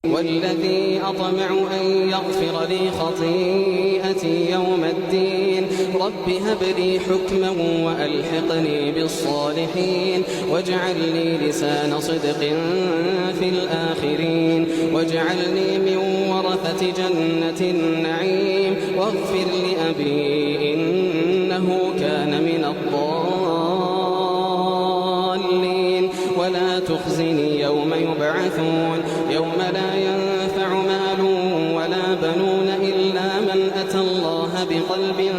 والذي أطمع أن يغفر لي خطيئتي يوم الدين رب هب لي حكما وألحقني بالصالحين واجعل لي لسان صدق في الآخرين واجعلني من ورثة جنة النعيم واغفر لأبي إنه كان من الضالين ولا تخزني يوم يبعثون يوم لا ينفع مال ولا بنون إلا من أتى الله بقلب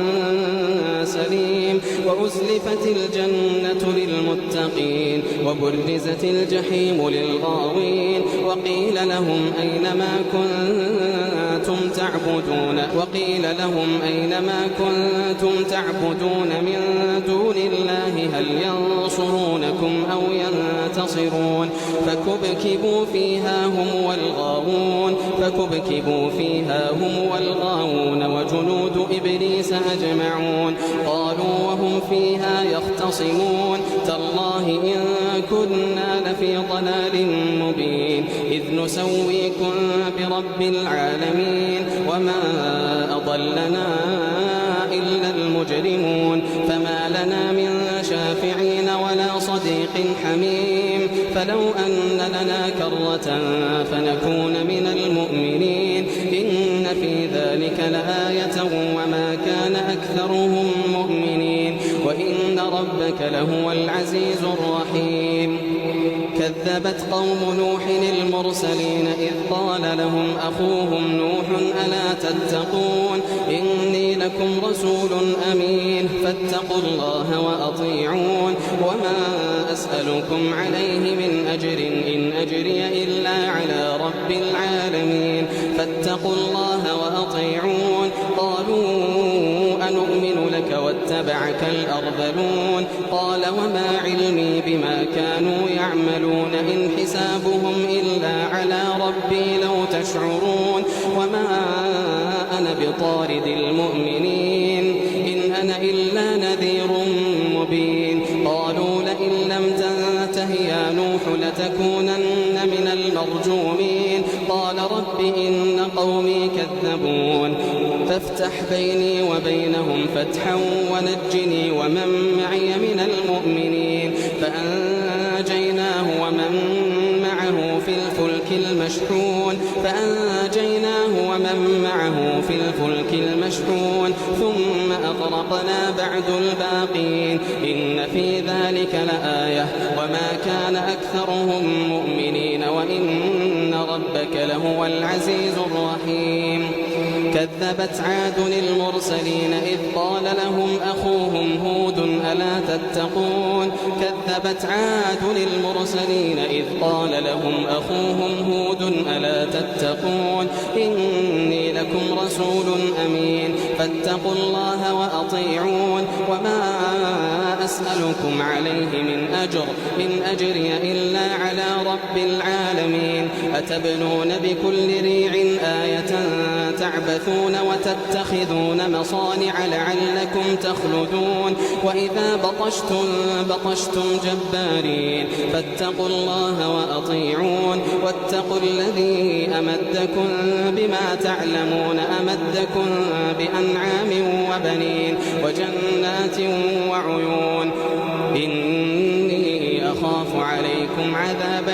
سليم وأزلفت الجنة للمتقين وبرزت الجحيم للغاوين وقيل لهم أينما كنتم تعبدون من دون الله هل ينصرونكم أو ينتصرون فكبكبوا فيها هم والغاوون وجنود إبليس أجمعون قالوا وهم فيها يختصمون تالله إن كنا لفي ضلال مبين إذ نسويكم برب العالمين وما أضلنا إلا المجرمون فما لنا من شافعين ولا صديق حميم فلو أن لنا كرة فنكون من المؤمنين إن في ذلك لآية وما كان أكثرهم مؤمنين وإن ربك لهو العزيز الرحيم كذبت قوم نوح المرسلين إذ قال لهم أخوهم نوح ألا تتقون إني لكم رسول أمين فاتقوا الله وأطيعون وما أسألكم عليه من أجر إن أجري إلا على رب العالمين فاتقوا الله وأطيعون قالوا أنؤمن لك واتبعك الأرذلون قال وما علمي بما كانوا يعملون إن حسابهم إلا على ربي لو تشعرون وما أنا بطارد المؤمنين إن أنا إلا نذير مبين قالوا لئن لم تنته يا نوح لتكونن من المرجومين قال رب إن قومي كذبون فافتح بيني وبينهم فتحا ونجني ومن معي من المؤمنين فأنجيناه ومن معه في الفلك المشحون ثم أغرقنا بعد الباقين إن في ذلك لآية وما كان أكثرهم مؤمنين وإن ربك لهو العزيز الرحيم كذبت عاد المرسلين إذ قال لهم أخوهم هود ألا تتقون كذبت عاد المرسلين إذ قال لهم أخوهم هود ألا تتقون إني لكم رسول أمين فاتقوا الله وأطيعون وما أسألكم عليه من أجر إن أجري إلا على رب العالمين أتبنون بكل ريع آية تعبثون وتتخذون مصانع لعلكم تخلدون وإذا بطشتم جبارين فاتقوا الله وأطيعون واتقوا الذي أمدكم بما تعلمون أمدكم بأنعام وبنين وجنات وعيون إني أخاف عليكم عذاب